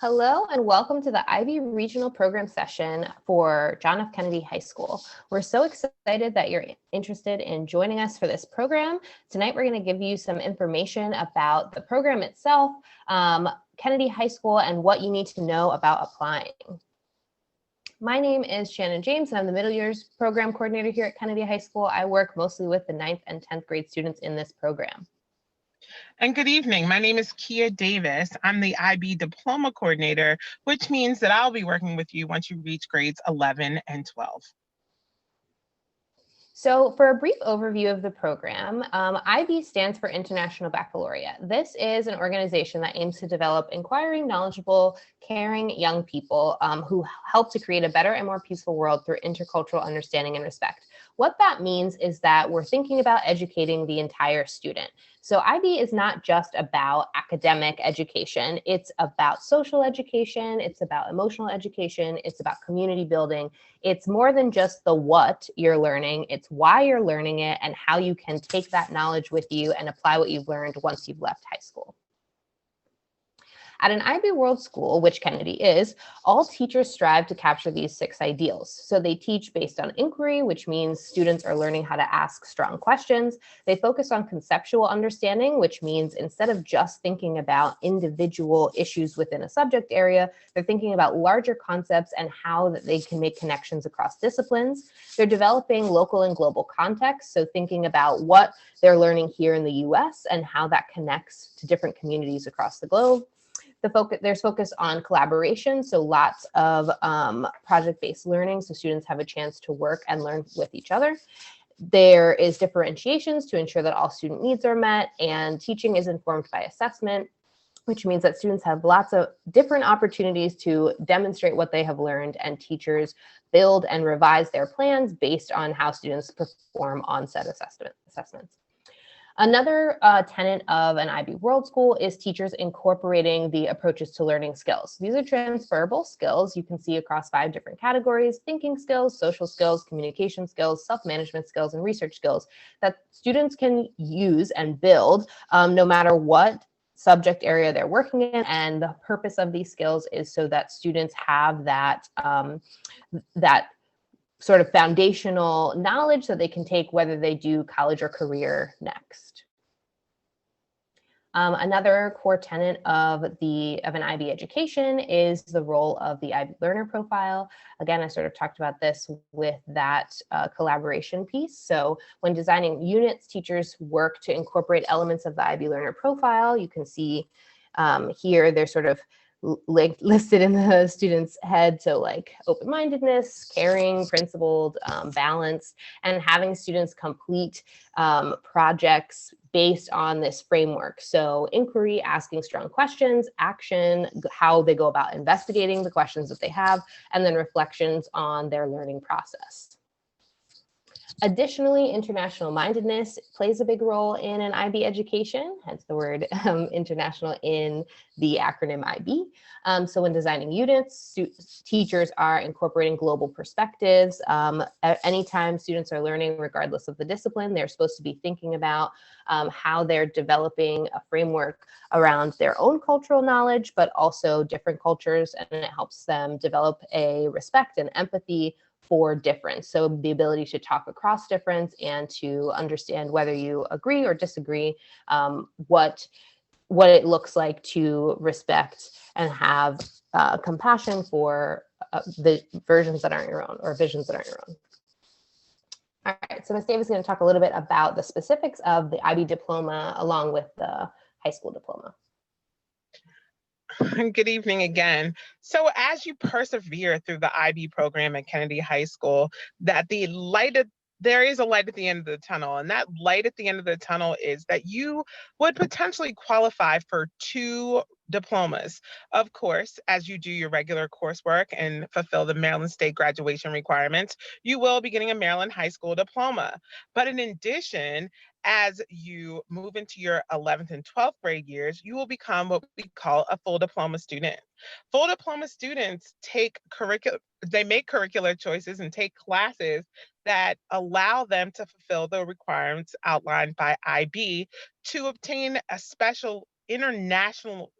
Hello and welcome to the IB Regional Program session for John F. Kennedy High School. We're so excited that you're interested in joining us for this program. Tonight, we're going to give you some information about the program itself, Kennedy High School, and what you need to know about applying. My name is Shannon James, and I'm the Middle Years Program Coordinator here at Kennedy High School. I work mostly with the 9th and 10th grade students in this program. And good evening. My name is Kia Davis. I'm the IB Diploma Coordinator, which means that I'll be working with you once you reach grades 11 and 12. So for a brief overview of the program, IB stands for International Baccalaureate. This is an organization that aims to develop inquiring, knowledgeable, caring young people who help to create a better and more peaceful world through intercultural understanding and respect. What that means is that we're thinking about educating the entire student. So IB is not just about academic education. It's about social education. It's about emotional education. It's about community building. It's more than just the what you're learning. It's why you're learning it and how you can take that knowledge with you and apply what you've learned once you've left high school. At an IB World School, which Kennedy is, all teachers strive to capture these 6 ideals. So they teach based on inquiry, which means students are learning how to ask strong questions. They focus on conceptual understanding, which means instead of just thinking about individual issues within a subject area, they're thinking about larger concepts and how that they can make connections across disciplines. They're developing local and global context, so thinking about what they're learning here in the US and how that connects to different communities across the globe. There's focus on collaboration, so lots of project-based learning, so students have a chance to work and learn with each other. There is differentiations to ensure that all student needs are met, and teaching is informed by assessment, which means that students have lots of different opportunities to demonstrate what they have learned, and teachers build and revise their plans based on how students perform on said assessments. Another tenet of an IB World School is teachers incorporating the approaches to learning skills. These are transferable skills you can see across 5 different categories: thinking skills, social skills, communication skills, self-management skills, and research skills that students can use and build no matter what subject area they're working in. And the purpose of these skills is so that students have that sort of foundational knowledge that they can take whether they do college or career next. Another core tenet of an IB education is the role of the IB learner profile. Again, I sort of talked about this with that collaboration piece. So when designing units, teachers work to incorporate elements of the IB learner profile. You can see here they're sort of listed in the student's head. So like open-mindedness, caring, principled, balanced, and having students complete projects based on this framework. So inquiry, asking strong questions; action, how they go about investigating the questions that they have; and then reflections on their learning process. Additionally, international mindedness plays a big role in an IB education, hence the word international in the acronym IB. So when designing units, teachers are incorporating global perspectives. Anytime students are learning, regardless of the discipline, they're supposed to be thinking about how they're developing a framework around their own cultural knowledge, but also different cultures, and it helps them develop a respect and empathy for difference. So the ability to talk across difference and to understand whether you agree or disagree, what it looks like to respect and have compassion for the versions that aren't your own, or visions that aren't your own. All right, so Ms. Davis is going to talk a little bit about the specifics of the IB diploma along with the high school diploma. Good evening again. So as you persevere through the IB program at Kennedy High School, there is a light at the end of the tunnel, and that light at the end of the tunnel is that you would potentially qualify for 2 diplomas. Of course, as you do your regular coursework and fulfill the Maryland State graduation requirements, you will be getting a Maryland High School diploma. But in addition, as you move into your 11th and 12th grade years, you will become what we call a full diploma student. Full diploma students they make curricular choices and take classes that allow them to fulfill the requirements outlined by IB to obtain a special international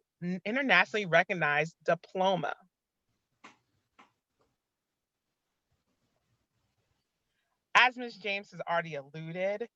internationally recognized diploma. As Ms. James has already alluded,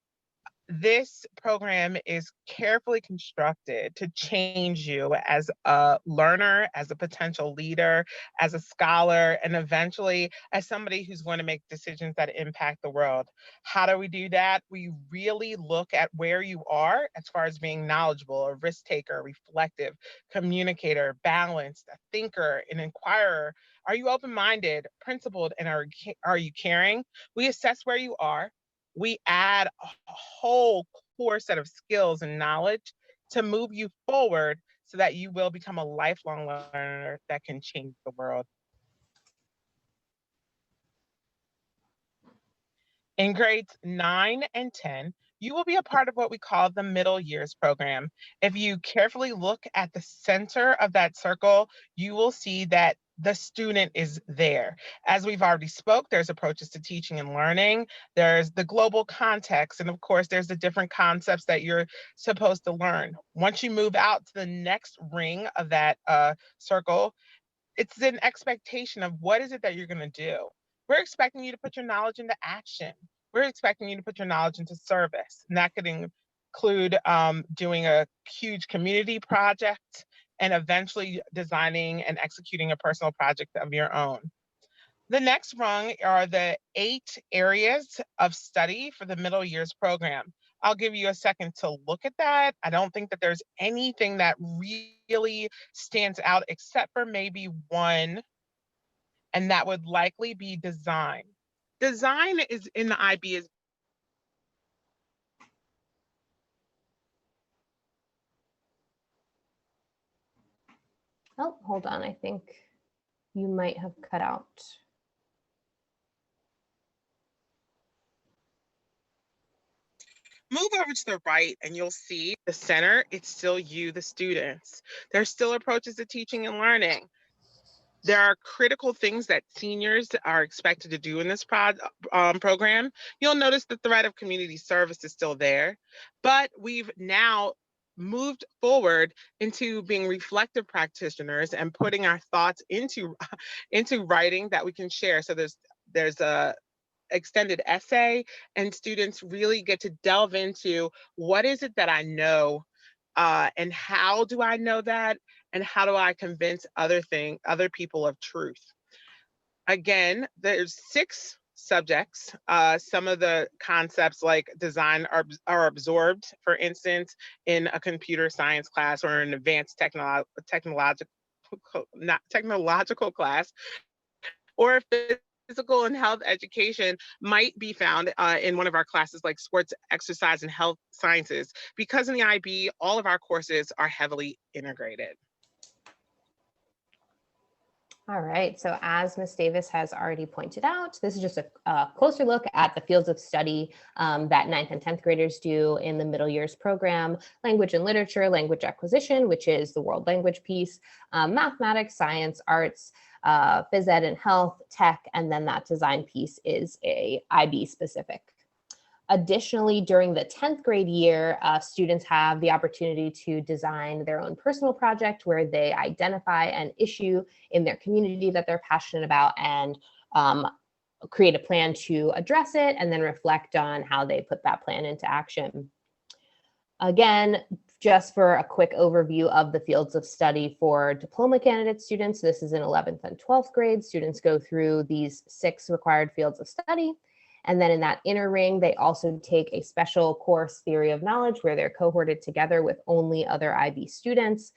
this program is carefully constructed to change you as a learner, as a potential leader, as a scholar, and eventually as somebody who's going to make decisions that impact the world. How do we do that? We really look at where you are as far as being knowledgeable, a risk taker, reflective, communicator, balanced, a thinker, an inquirer. Are you open minded, principled, and are you caring? We assess where you are. We add a whole core set of skills and knowledge to move you forward so that you will become a lifelong learner that can change the world. In grades 9 and 10, you will be a part of what we call the middle years program. If you carefully look at the center of that circle, you will see that the student is there. As we've already spoke, there's approaches to teaching and learning. There's the global context, and of course, there's the different concepts that you're supposed to learn. Once you move out to the next ring of that circle, it's an expectation of what is it that you're going to do. We're expecting you to put your knowledge into action. We're expecting you to put your knowledge into service. And that could include doing a huge community project and eventually designing and executing a personal project of your own. The next rung are the 8 areas of study for the middle years program. I'll give you a second to look at that. I don't think that there's anything that really stands out except for maybe one, and that would likely be design. Design is in the IB is Oh, hold on. I think you might have cut out. move over to the right and you'll see the center, it's still you, the students. There's still approaches to teaching and learning. There are critical things that seniors are expected to do in this program. You'll notice the thread of community service is still there, but we've now moved forward into being reflective practitioners and putting our thoughts into into writing that we can share. So there's a extended essay, and students really get to delve into what is it that I know, and how do I know that, and how do I convince other people of truth. Again, there's 6 subjects. Some of the concepts like design are absorbed, for instance, in a computer science class or an advanced technological not technological class, or if physical and health education might be found in one of our classes like sports, exercise, and health sciences. Because in the IB, all of our courses are heavily integrated. All right, so as Ms. Davis has already pointed out, this is just a closer look at the fields of study that 9th and 10th graders do in the middle years program: language and literature, language acquisition, which is the world language piece, mathematics, science, arts, phys ed and health, tech, and then that design piece is a IB specific. Additionally, during the 10th grade year, students have the opportunity to design their own personal project where they identify an issue in their community that they're passionate about and create a plan to address it, and then reflect on how they put that plan into action. Again, just for a quick overview of the fields of study for diploma candidate students, this is in 11th and 12th grade. Students go through these 6 required fields of study. And then in that inner ring, they also take a special course, theory of knowledge, where they're cohorted together with only other IB students.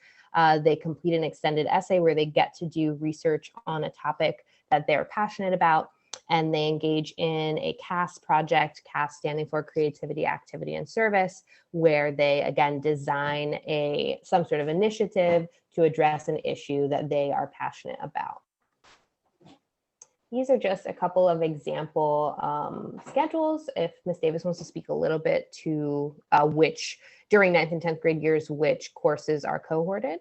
They complete an extended essay where they get to do research on a topic that they're passionate about. And they engage in a CAS project, CAS standing for Creativity, Activity, and Service, where they, again, design some sort of initiative to address an issue that they are passionate about. These are just a couple of example schedules. If Ms. Davis wants to speak a little bit to which, during 9th and 10th grade years, which courses are cohorted.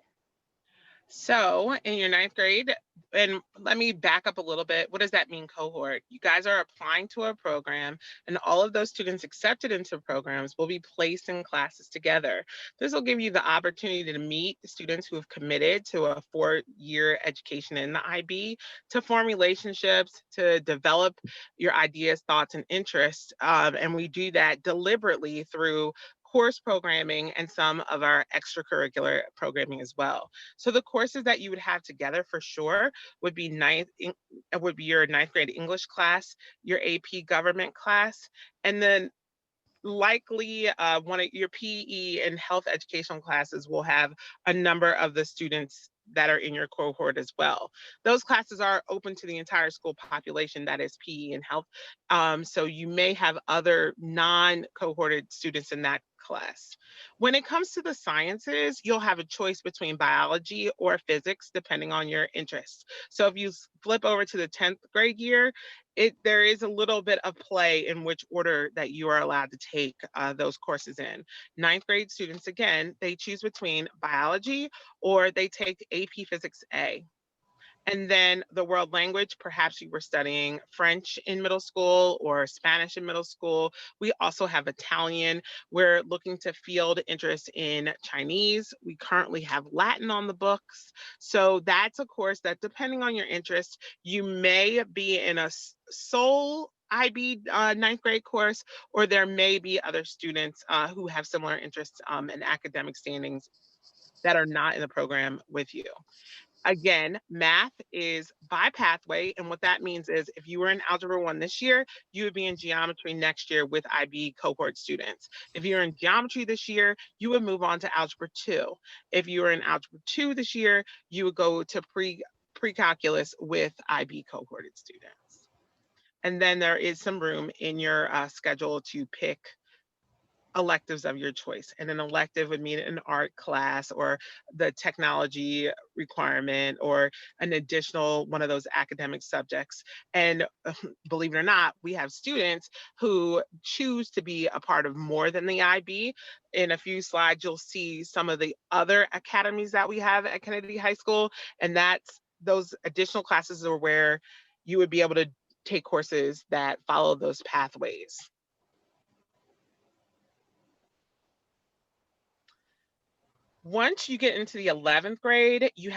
So in your ninth grade, and let me back up a little bit. What does that mean, cohort? You guys are applying to a program, and all of those students accepted into programs will be placed in classes together. This will give you the opportunity to meet the students who have committed to a 4-year education in the IB, to form relationships, to develop your ideas, thoughts, and interests. And we do that deliberately through course programming and some of our extracurricular programming as well. So the courses that you would have together for sure would be would be your ninth grade English class, your AP government class, and then likely one of your PE and health educational classes will have a number of the students that are in your cohort as well. Those classes are open to the entire school population, that is PE and health. So you may have other non-cohorted students in that class. When it comes to the sciences, you'll have a choice between biology or physics, depending on your interests. So if you flip over to the 10th grade year, there is a little bit of play in which order that you are allowed to take those courses in. Ninth grade students, again, they choose between biology or they take AP Physics A. And then the world language, perhaps you were studying French in middle school or Spanish in middle school. We also have Italian. We're looking to field interest in Chinese. We currently have Latin on the books. So that's a course that, depending on your interest, you may be in a sole IB ninth grade course, or there may be other students who have similar interests and academic standings that are not in the program with you. Again, math is by pathway. And what that means is if you were in Algebra 1 this year, you would be in geometry next year with IB cohort students. If you're in geometry this year, you would move on to Algebra 2. If you were in Algebra 2 this year, you would go to pre-calculus with IB cohorted students. And then there is some room in your schedule to pick electives of your choice. And an elective would mean an art class or the technology requirement or an additional one of those academic subjects. And believe it or not, we have students who choose to be a part of more than the IB. In a few slides, you'll see some of the other academies that we have at Kennedy High School. And those additional classes are where you would be able to take courses that follow those pathways. Once you get into the 11th grade, you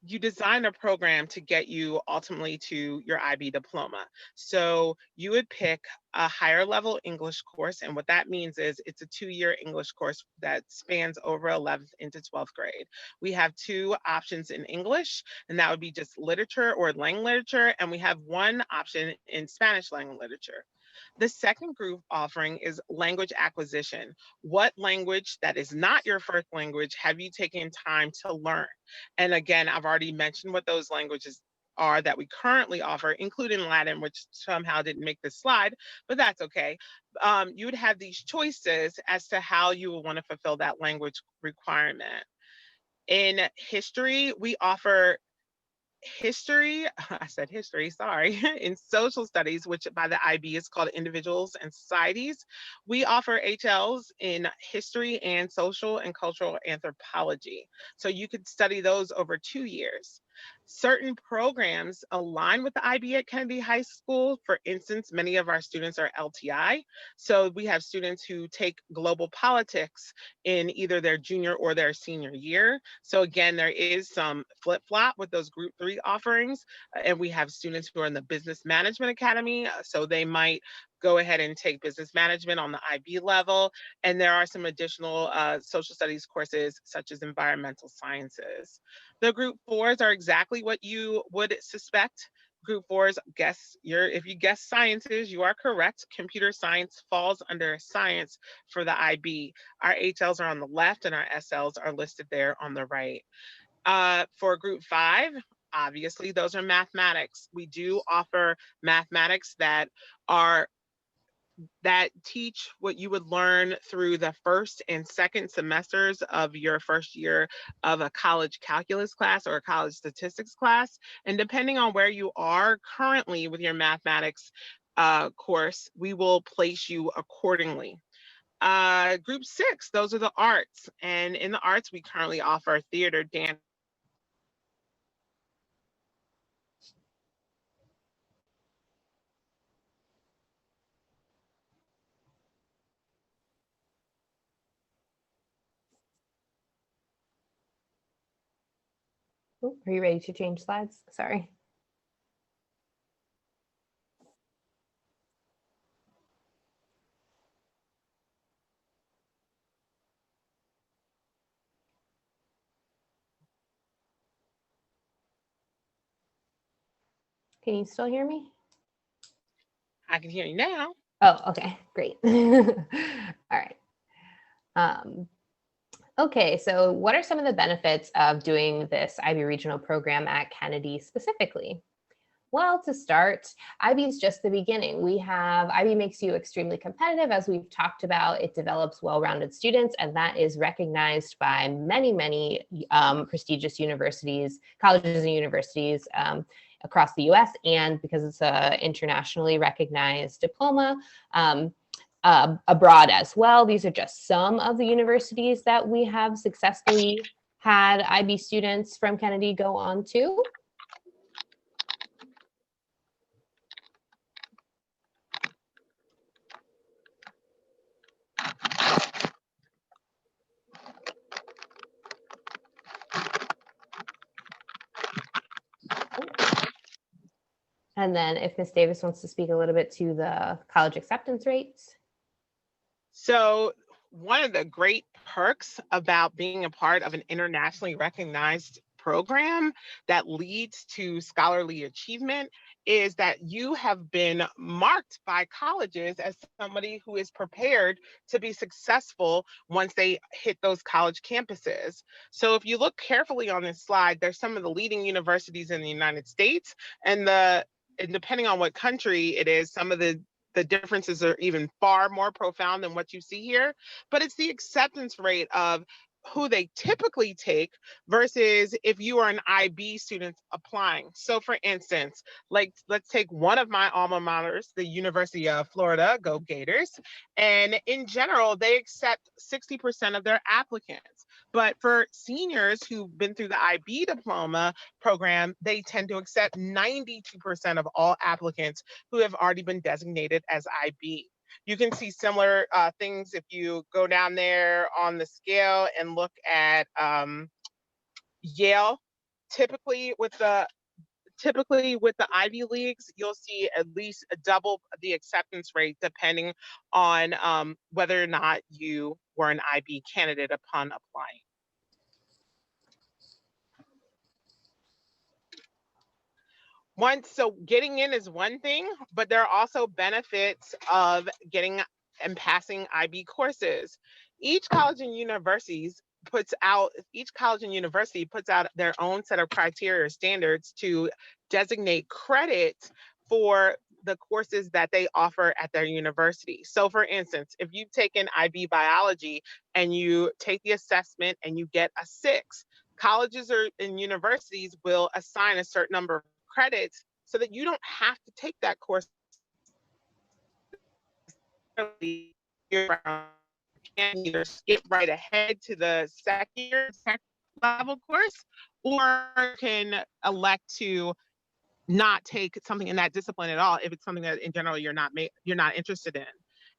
you design a program to get you ultimately to your IB diploma. So you would pick a higher level English course, and what that means is it's a 2-year English course that spans over 11th into 12th grade. We have 2 options in English, and that would be just literature or lang literature, and we have 1 option in Spanish lang literature. The second group offering is language acquisition. What language that is not your first language have you taken time to learn? And again, I've already mentioned what those languages are that we currently offer, including Latin, which somehow didn't make this slide, but that's okay. You would have these choices as to how you would want to fulfill that language requirement. In history, we offer history, I said history, sorry, in social studies, which by the IB is called individuals and societies. We offer HLs in history and social and cultural anthropology. So you could study those over 2 years. Certain programs align with the IB at Kennedy High School. For instance, many of our students are LTI. So we have students who take global politics in either their junior or their senior year. So again, there is some flip flop with those group 3 offerings. And we have students who are in the Business Management Academy. So they might go ahead and take business management on the IB level. And there are some additional social studies courses such as environmental sciences. The group 4s are exactly what you would suspect. Group 4s, if you guess sciences, you are correct. Computer science falls under science for the IB. Our HLs are on the left and our SLs are listed there on the right. For group 5, obviously those are mathematics. We do offer mathematics that teach what you would learn through the first and second semesters of your first year of a college calculus class or a college statistics class. And depending on where you are currently with your mathematics course, we will place you accordingly. Group 6, those are the arts. And in the arts, we currently offer theater, dance. Ooh, are you ready to change slides? Sorry. Can you still hear me? I can hear you now. Oh, okay, great. All right. Okay, so what are some of the benefits of doing this IB regional program at Kennedy specifically? Well, to start, IB is just the beginning. IB makes you extremely competitive, as we've talked about. It develops well-rounded students, and that is recognized by many, many prestigious universities, colleges and universities across the US. And because it's an internationally recognized diploma, abroad as well. These are just some of the universities that we have successfully had IB students from Kennedy go on to. And then if Ms. Davis wants to speak a little bit to the college acceptance rates. So one of the great perks about being a part of an internationally recognized program that leads to scholarly achievement is that you have been marked by colleges as somebody who is prepared to be successful once they hit those college campuses. So if you look carefully on this slide, there's some of the leading universities in the United States, and depending on what country it is, some of the differences are even far more profound than what you see here, but it's the acceptance rate of who they typically take versus if you are an IB student applying. So for instance, like let's take one of my alma maters, the University of Florida, go Gators. And in general, they accept 60% of their applicants. But for seniors who've been through the IB diploma program, they tend to accept 92% of all applicants who have already been designated as IB. You can see similar things if you go down there on the scale and look at Yale. Typically with the Ivy Leagues, you'll see at least double the acceptance rate depending on whether or not you were an IB candidate upon applying. So getting in is one thing, but there are also benefits of getting and passing IB courses. Each college and university puts out their own set of criteria or standards to designate credit for the courses that they offer at their university. So for instance, if you've taken IB biology and you take the assessment and you get a 6, colleges and universities will assign a certain number of credits so that you don't have to take that course. You can either skip right ahead to the second level course, or can elect to not take something in that discipline at all if it's something that in general you're not interested in.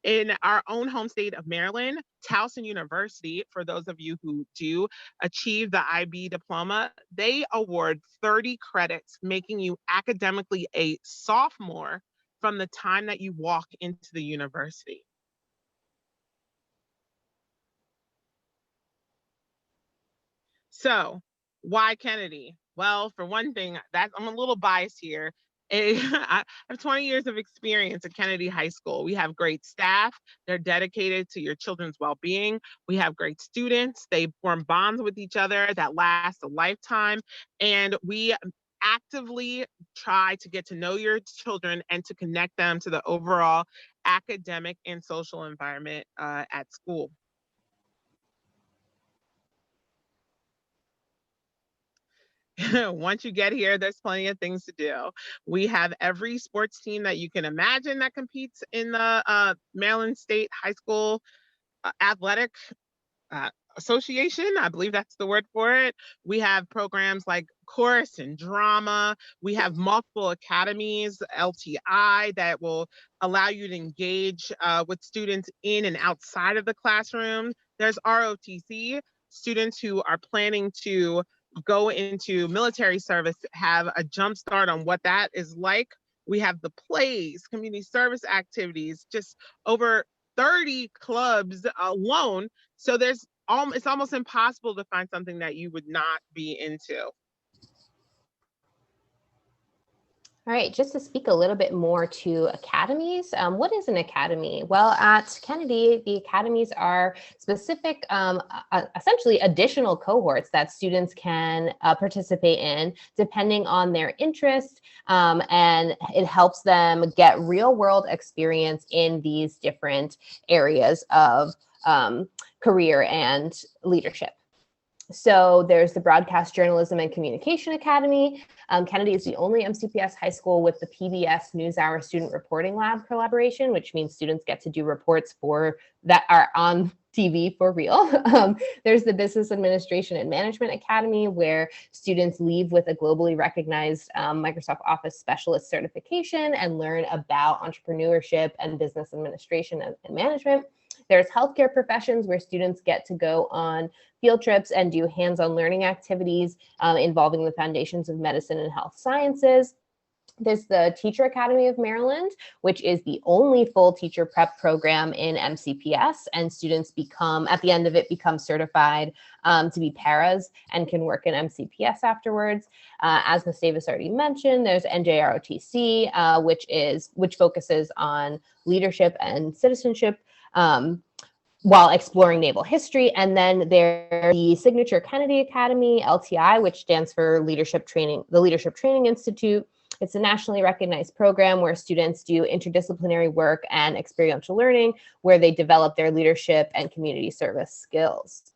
In our own home state of Maryland, Towson University, for those of you who do achieve the IB diploma, they award 30 credits, making you academically a sophomore from the time that you walk into the university. So, why Kennedy? Well, for one thing, I'm a little biased here. I have 20 years of experience at Kennedy High School. We have great staff. They're dedicated to your children's well-being. We have great students. They form bonds with each other that last a lifetime. And we actively try to get to know your children and to connect them to the overall academic and social environment at school. Once you get here, there's plenty of things to do. We have every sports team that you can imagine that competes in the Maryland State High School athletic uh, association. I believe that's the word for it. We have programs like chorus and drama. We have multiple academies, LTI, that will allow you to engage with students in and outside of the classroom. There's ROTC, students who are planning to go into military service have a jump start on what that is like. We have the plays, community service activities, just over 30 clubs alone. So it's almost impossible to find something that you would not be into. All right, just to speak a little bit more to academies, what is an academy? Well, at Kennedy, the academies are specific, essentially additional cohorts that students can participate in depending on their interest, and it helps them get real world experience in these different areas of career and leadership. So there's the Broadcast Journalism and Communication Academy. Kennedy is the only MCPS high school with the PBS NewsHour Student Reporting Lab collaboration, which means students get to do reports that are on TV for real. There's the Business Administration and Management Academy, where students leave with a globally recognized Microsoft Office Specialist certification and learn about entrepreneurship and business administration and management. There's healthcare professions, where students get to go on field trips and do hands-on learning activities involving the foundations of medicine and health sciences. There's the Teacher Academy of Maryland, which is the only full teacher prep program in MCPS, and students at the end of it, become certified to be paras and can work in MCPS afterwards. As Ms. Davis already mentioned, there's NJROTC, which focuses on leadership and citizenship, while exploring naval history. And then there's the Signature Kennedy Academy, LTI, which stands for Leadership Training, the Leadership Training Institute. It's a nationally recognized program where students do interdisciplinary work and experiential learning, where they develop their leadership and community service skills.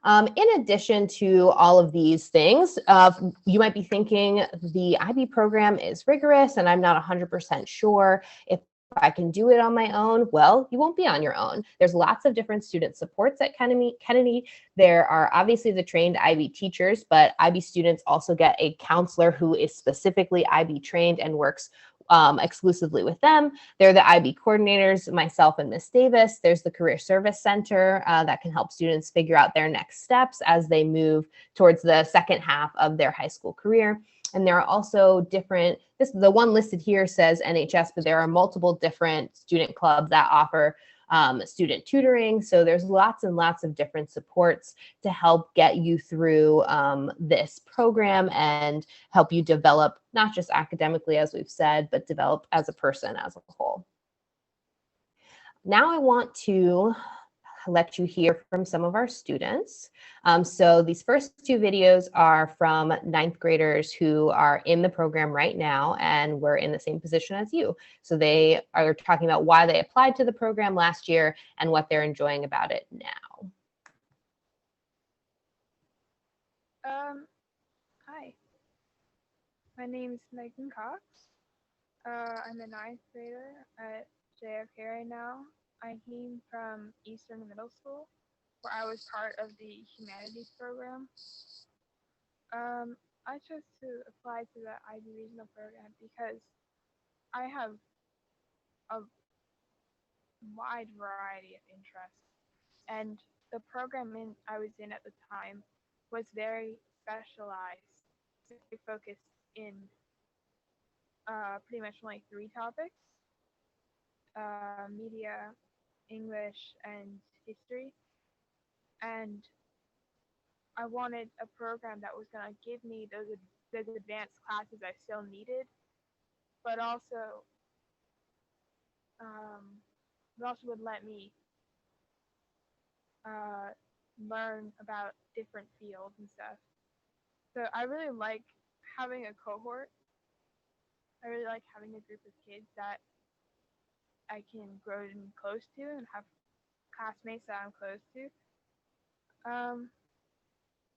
In addition to all of these things, you might be thinking the IB program is rigorous and I'm not 100% sure if I can do it on my own. Well, you won't be on your own. There's lots of different student supports at Kennedy. There are obviously the trained IB teachers, but IB students also get a counselor who is specifically IB trained and works exclusively with them. They're the IB coordinators, myself and Miss Davis. There's the Career Service Center that can help students figure out their next steps as they move towards the second half of their high school career. And there are also different, the one listed here says NHS, but there are multiple different student clubs that offer student tutoring. So there's lots and lots of different supports to help get you through this program and help you develop, not just academically, as we've said, but develop as a person as a whole. Now I want to let you hear from some of our students. So these first two videos are from ninth graders who are in the program right now and were in the same position as you. So they are talking about why they applied to the program last year and what they're enjoying about it now. Hi, my name is Megan Cox. I'm a ninth grader at JFK right now. I came from Eastern Middle School, where I was part of the humanities program. I chose to apply to the IB regional program because I have a wide variety of interests, and the program I was in at the time was very specialized, very focused in pretty much only three topics: media, English, and history. And I wanted a program that was going to give me those advanced classes I still needed, but also um, it also would let me uh, learn about different fields and stuff. So I really like having a cohort. I really like having a group of kids that I can grow close to and have classmates that I'm close to. Um,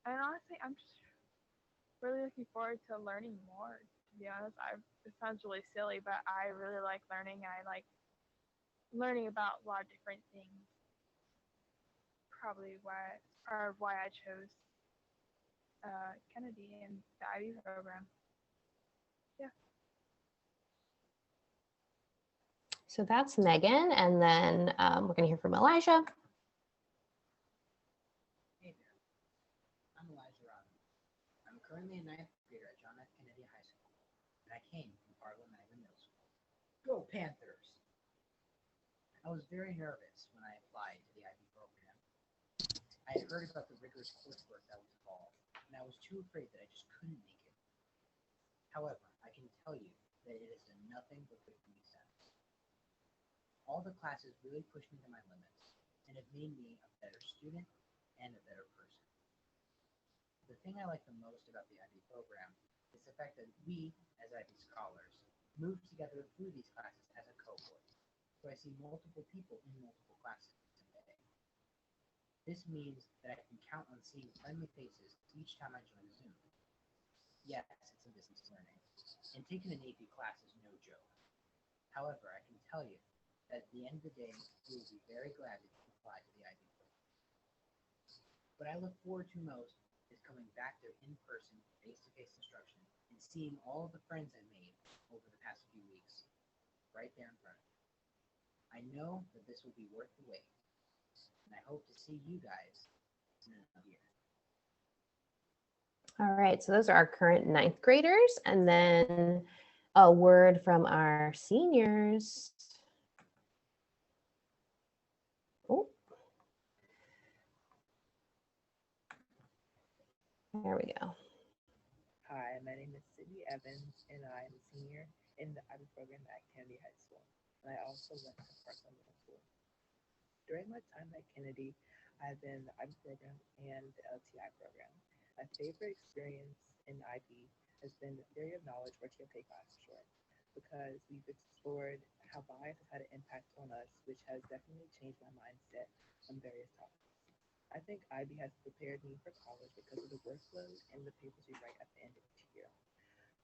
and honestly, I'm just really looking forward to learning more. To be honest, it sounds really silly, but I really like learning. And I like learning about a lot of different things. probably why I chose Kennedy and the IB program. Yeah. So that's Megan, and then we're going to hear from Elijah. Hey there, I'm Elijah Robin. I'm currently a ninth grader at John F. Kennedy High School, and I came from Parkland Magna Middle School. Go Panthers! I was very nervous when I applied to the IB program. I had heard about the rigorous coursework that was involved, and I was too afraid that I just couldn't make it. However, I can tell you that it has done nothing but good for me since. All the classes really pushed me to my limits, and have made me a better student and a better person. The thing I like the most about the IB program is the fact that we, as IB scholars, move together through these classes as a cohort. So I see multiple people in multiple classes a day. This means that I can count on seeing friendly faces each time I join Zoom. Yes, it's a distance learning, and taking an AP class is no joke. However, I can tell you that at the end of the day, we will be very glad that you apply to the IB program. What I look forward to most is coming back to in-person, face-to-face instruction and seeing all of the friends I made over the past few weeks right there in front of me. I know that this will be worth the wait, and I hope to see you guys in another year. All right, so those are our current ninth graders, and then a word from our seniors. Oh, there we go. Hi, my name is Sydney Evans, and I am a senior in the IB program at Kennedy High School, and I also went to Parkland Middle School. During my time at Kennedy, I've been in the IB program and the LTI program. My favorite experience in IB has been the Theory of Knowledge, or JFK class for short, because we've explored how bias has had an impact on us, which has definitely changed my mindset on various topics. I think IB has prepared me for college because of the workload and the papers we write at the end of each year.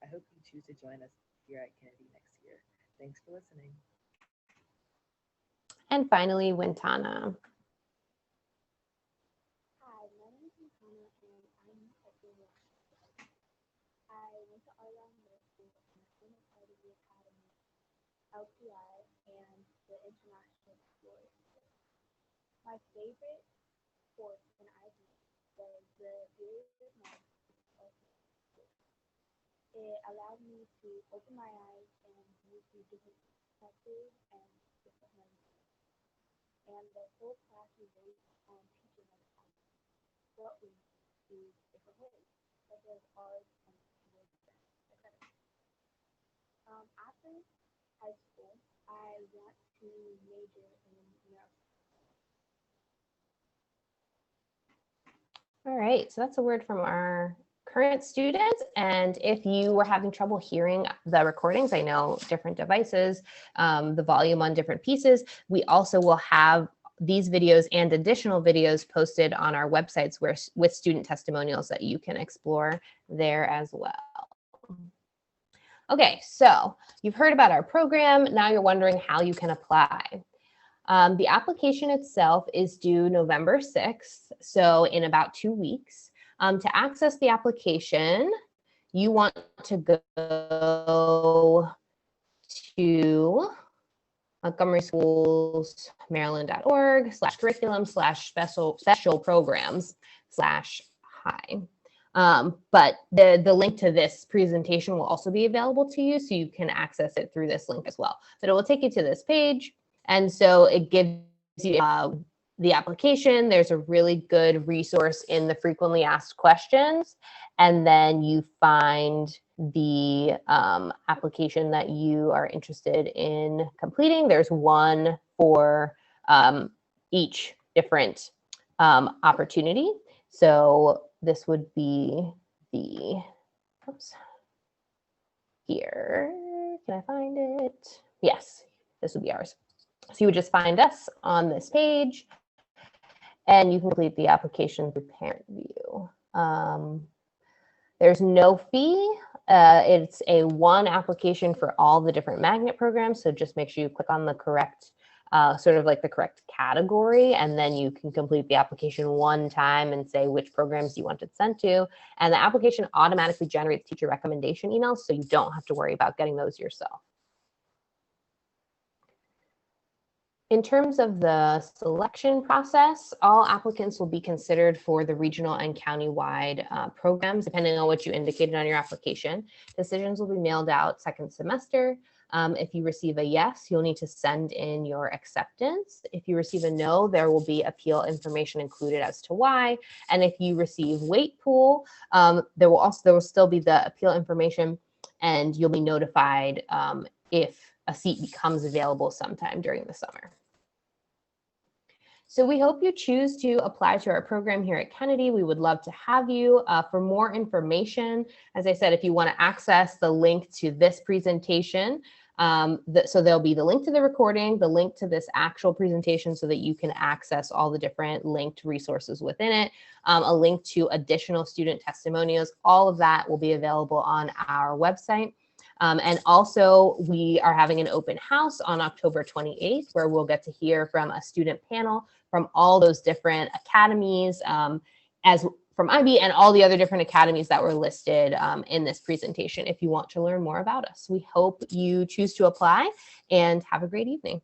I hope you choose to join us here at Kennedy next year. Thanks for listening. And finally, Wintana. Hi, my name is Hannah and I'm a senior. I went to Argonne Middle School and I've been a part of the Academy, LPI, and the International Explorer. My favorite course in IB was the Theory of Knowledge. It allowed me to open my eyes and move through different perspectives and different lenses. And the whole class was based on teaching us what we do different ways, such as art and music, etc. After high school, I want to major in neuroscience. All right, so that's a word from our current students. And if you were having trouble hearing the recordings, I know different devices, the volume on different pieces, we also will have these videos and additional videos posted on our websites with student testimonials that you can explore there as well. Okay, so you've heard about our program. Now you're wondering how you can apply. The application itself is due November 6th, so in about 2 weeks. To access the application, you want to go to Montgomery Schools, Maryland.org/curriculum/special programs/hi. But the link to this presentation will also be available to you, so you can access it through this link as well. But it will take you to this page. And so it gives you the application. There's a really good resource in the frequently asked questions. And then you find the application that you are interested in completing. There's one for each different opportunity. So this would be the, oops, here, can I find it? Yes, this would be ours. So you would just find us on this page and you can complete the application through Parent View. There's no fee. It's a one application for all the different magnet programs. So just make sure you click on the correct sort of like the correct category, and then you can complete the application one time and say which programs you want it sent to. And the application automatically generates teacher recommendation emails, so you don't have to worry about getting those yourself. In terms of the selection process, all applicants will be considered for the regional and county-wide programs, depending on what you indicated on your application. Decisions will be mailed out second semester. If you receive a yes, you'll need to send in your acceptance. If you receive a no, there will be appeal information included as to why. And if you receive wait pool, there will still be the appeal information, and you'll be notified if a seat becomes available sometime during the summer. So we hope you choose to apply to our program here at Kennedy. We would love to have you. For more information, as I said, if you want to access the link to this presentation, so there'll be the link to the recording, the link to this actual presentation so that you can access all the different linked resources within it, a link to additional student testimonials. All of that will be available on our website. And also, we are having an open house on October 28th, where we'll get to hear from a student panel from all those different academies, as from IB and all the other different academies that were listed in this presentation if you want to learn more about us. We hope you choose to apply, and have a great evening.